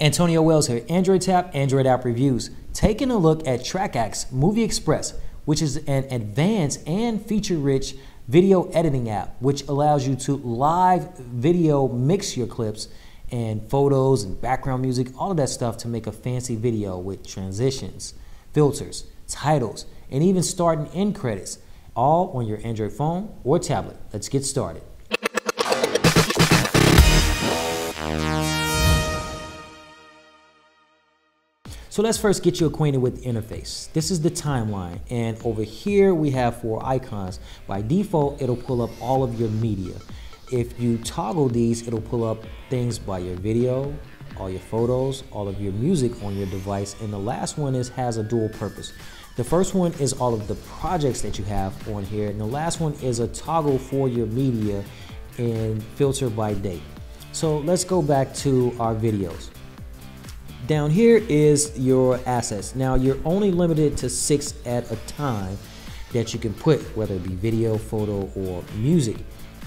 Antonio Wells here, Android Tap, Android App Reviews. Taking a look at TrackAxe Movie Express, which is an advanced and feature-rich video editing app, which allows you to live video mix your clips and photos and background music, all of that stuff to make a fancy video with transitions, filters, titles, and even start and end credits, all on your Android phone or tablet. Let's get started. So let's first get you acquainted with the interface. This is the timeline, and over here we have 4 icons. By default, it'll pull up all of your media. If you toggle these, it'll pull up things by your video, all your photos, all of your music on your device, and the last one has a dual purpose. The first one is all of the projects that you have on here, and the last one is a toggle for your media and filter by date. So let's go back to our videos. Down here is your assets. Now you're only limited to 6 at a time that you can put, whether it be video, photo, or music.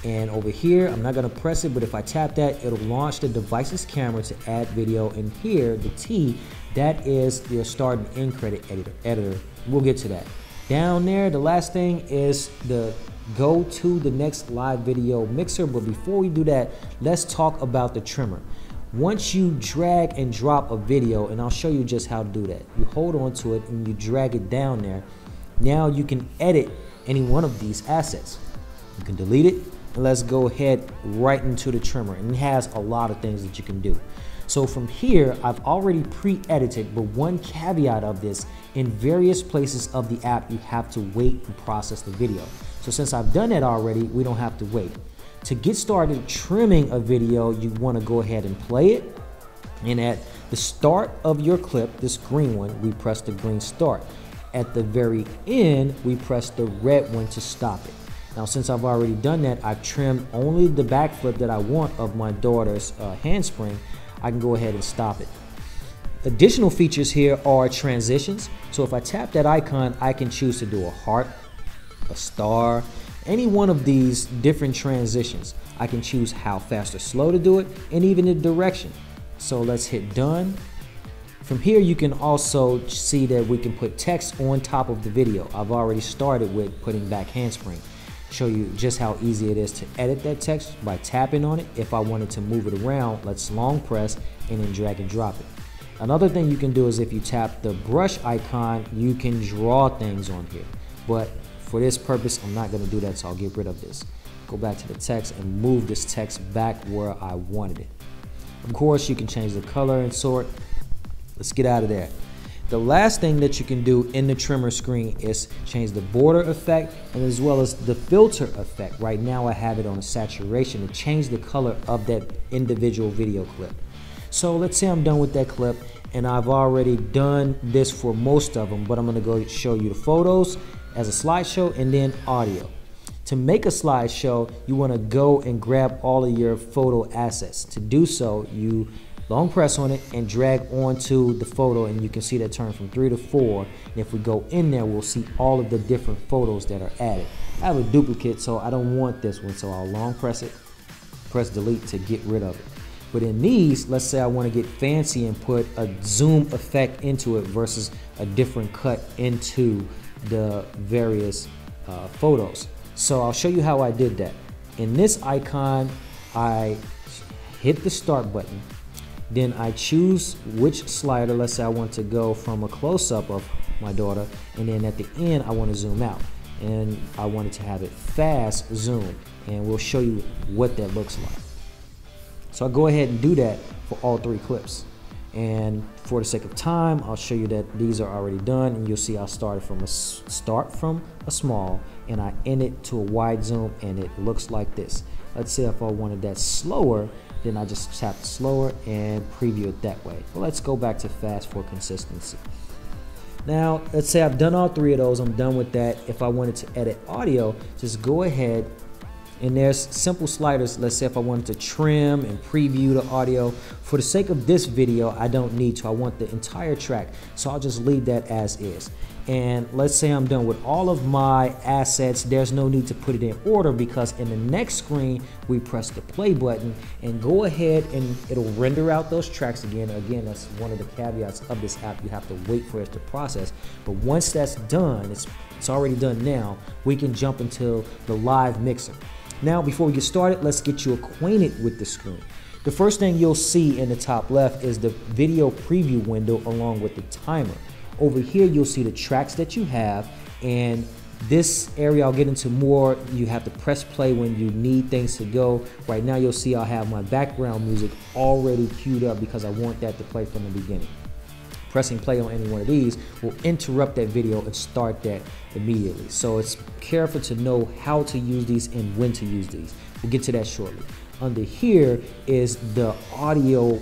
And over here, I'm not gonna press it, but if I tap that, it'll launch the device's camera to add video. And here, the T, that is your start and end credit editor. We'll get to that. Down there, the last thing is the go to the next live video mixer. But before we do that, let's talk about the trimmer. Once you drag and drop a video, and I'll show you just how to do that. You hold on to it and you drag it down there. Now you can edit any one of these assets. You can delete it, and let's go ahead right into the trimmer. And it has a lot of things that you can do. So from here, I've already pre-edited, but one caveat of this, in various places of the app, you have to wait and process the video. So since I've done that already, we don't have to wait. To get started trimming a video, you want to go ahead and play it. And at the start of your clip, this green one, we press the green start. At the very end, we press the red one to stop it. Now, since I've already done that, I've trimmed only the backflip that I want of my daughter's handspring. I can go ahead and stop it. Additional features here are transitions. So if I tap that icon, I can choose to do a heart, a star, any one of these different transitions. I can choose how fast or slow to do it, and even the direction. So let's hit done. From here, you can also see that we can put text on top of the video. I've already started with putting back handspring. Show you just how easy it is to edit that text by tapping on it. If I wanted to move it around, let's long press and then drag and drop it. Another thing you can do is if you tap the brush icon, you can draw things on here. But for this purpose, I'm not going to do that, so I'll get rid of this. Go back to the text and move this text back where I wanted it. Of course, you can change the color and sort. Let's get out of there. The last thing that you can do in the trimmer screen is change the border effect and as well as the filter effect. Right now I have it on a saturation to change the color of that individual video clip. So let's say I'm done with that clip, and I've already done this for most of them, but I'm going to go show you the photos as a slideshow and then audio. To make a slideshow, you want to go and grab all of your photo assets. To do so, you long press on it and drag onto the photo, and you can see that turn from 3 to 4. And if we go in there, we'll see all of the different photos that are added. I have a duplicate, so I don't want this one, so I'll long press it, press delete to get rid of it. But in these, let's say I want to get fancy and put a zoom effect into it versus a different cut into the various photos. So I'll show you how I did that. In this icon, I hit the start button. Then I choose which slider. Let's say I want to go from a close-up of my daughter, and then at the end I want to zoom out, and I wanted to have it fast zoom, and we'll show you what that looks like. So I'll go ahead and do that for all 3 clips. And for the sake of time, I'll show you that these are already done, and you'll see I started from a small and I ended to a wide zoom, and it looks like this. Let's say if I wanted that slower, then I just tap slower and preview it that way. But let's go back to fast for consistency. Now, let's say I've done all 3 of those. I'm done with that. If I wanted to edit audio, just go ahead. And there's simple sliders. Let's say if I wanted to trim and preview the audio. For the sake of this video, I don't need to. I want the entire track, so I'll just leave that as is. And let's say I'm done with all of my assets. There's no need to put it in order, because in the next screen, we press the play button and go ahead and it'll render out those tracks again. Again, that's one of the caveats of this app. You have to wait for it to process. But once that's done, it's already done now, we can jump into the live mixer. Now, before we get started, let's get you acquainted with the screen. The first thing you'll see in the top left is the video preview window along with the timer. Over here, you'll see the tracks that you have, and this area I'll get into more. You have to press play when you need things to go. Right now, you'll see I'll have my background music already queued up because I want that to play from the beginning. Pressing play on any one of these will interrupt that video and start that immediately. So it's careful to know how to use these and when to use these. We'll get to that shortly. Under here is the audio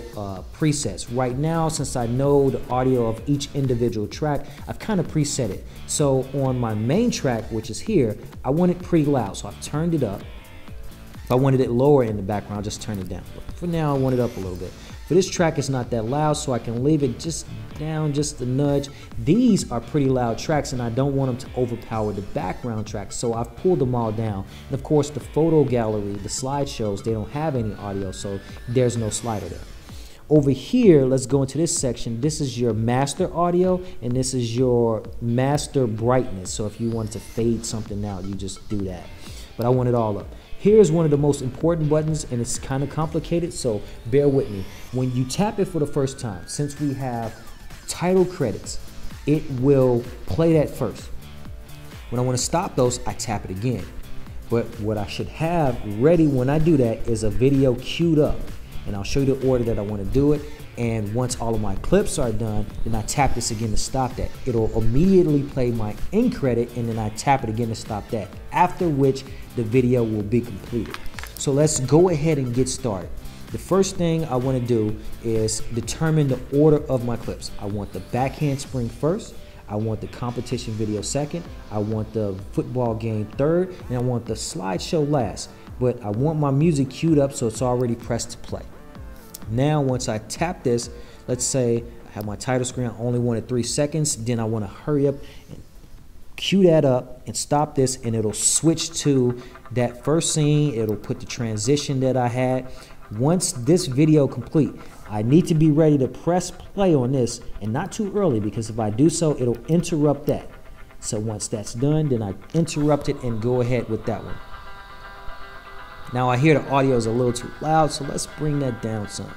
presets. Right now, since I know the audio of each individual track, I've kind of preset it. So on my main track, which is here, I want it pretty loud, so I've turned it up. If I wanted it lower in the background, I'll just turn it down. But for now, I want it up a little bit. For this track, it's not that loud, so I can leave it just down just a nudge. These are pretty loud tracks, and I don't want them to overpower the background tracks, so I've pulled them all down. And of course, the photo gallery, the slideshows, they don't have any audio, so there's no slider there. Over here, let's go into this section. This is your master audio, and this is your master brightness. So if you want to fade something out, you just do that. But I want it all up. Here's one of the most important buttons, and it's kind of complicated, so bear with me. When you tap it for the first time, since we have title credits, it will play that first. When I want to stop those, I tap it again. But what I should have ready when I do that is a video queued up, and I'll show you the order that I want to do it. And once all of my clips are done, then I tap this again to stop that. It'll immediately play my end credit, and then I tap it again to stop that, after which the video will be completed. So let's go ahead and get started. The first thing I want to do is determine the order of my clips. I want the back handspring first, I want the competition video second, I want the football game third, and I want the slideshow last. But I want my music queued up so it's already pressed to play. Now, once I tap this, let's say I have my title screen, I only wanted 3 seconds, then I want to hurry up and cue that up and stop this, and it'll switch to that first scene. It'll put the transition that I had. Once this video complete, I need to be ready to press play on this, and not too early, because if I do so, it'll interrupt that. So once that's done, then I interrupt it and go ahead with that one. Now I hear the audio is a little too loud, so let's bring that down some.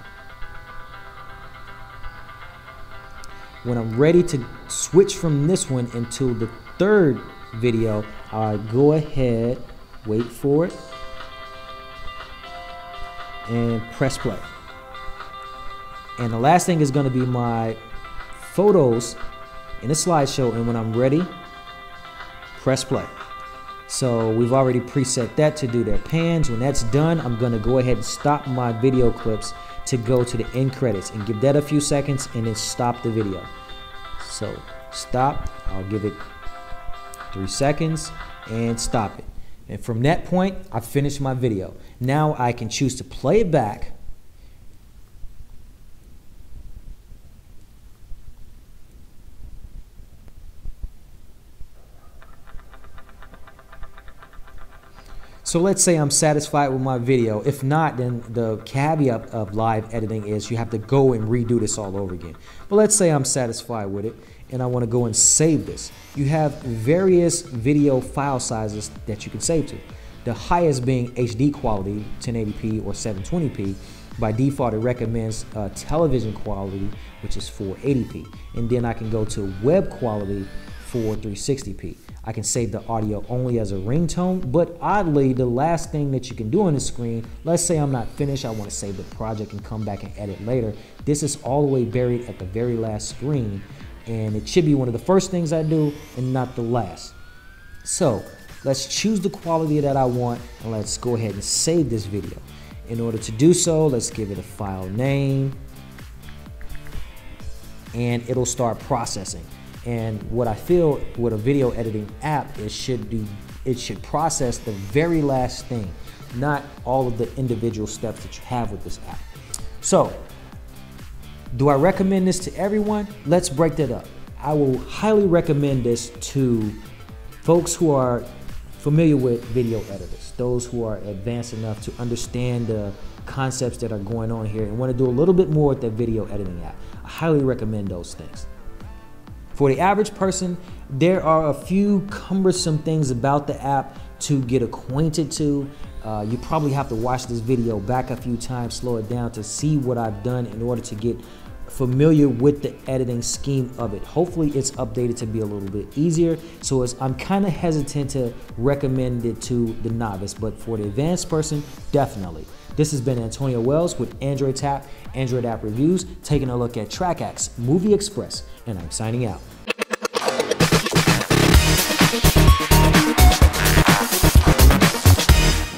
When I'm ready to switch from this one into the third video, I go ahead, wait for it, and press play. And the last thing is going to be my photos in a slideshow, and when I'm ready, press play. So we've already preset that to do their pans. When that's done, I'm going to go ahead and stop my video clips to go to the end credits, and give that a few seconds and then stop the video. So stop, I'll give it 3 seconds and stop it. And from that point, I've finished my video. Now I can choose to play it back. So let's say I'm satisfied with my video. If not, then the caveat of live editing is you have to go and redo this all over again. But let's say I'm satisfied with it and I want to go and save this. You have various video file sizes that you can save to. The highest being HD quality, 1080p or 720p. By default, it recommends television quality, which is 480p. And then I can go to web quality for 360p. I can save the audio only as a ringtone, but oddly, the last thing that you can do on the screen, let's say I'm not finished, I want to save the project and come back and edit later. This is all the way buried at the very last screen, and it should be one of the first things I do and not the last. So let's choose the quality that I want, and let's go ahead and save this video. In order to do so, let's give it a file name, and it'll start processing. And what I feel with a video editing app, it should process the very last thing, not all of the individual steps that you have with this app. So, do I recommend this to everyone? Let's break that up. I will highly recommend this to folks who are familiar with video editors, those who are advanced enough to understand the concepts that are going on here and want to do a little bit more with the video editing app. I highly recommend those things. For the average person, there are a few cumbersome things about the app to get acquainted to. You probably have to watch this video back a few times, slow it down to see what I've done in order to get familiar with the editing scheme of it. Hopefully it's updated to be a little bit easier. So I'm kind of hesitant to recommend it to the novice, but for the advanced person, definitely. This has been Antonio Wells with Android Tap, Android App Reviews, taking a look at TrackAxe Movie Express, and I'm signing out.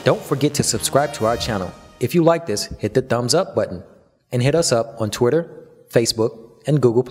Don't forget to subscribe to our channel. If you like this, hit the thumbs up button and hit us up on Twitter, Facebook, and Google+.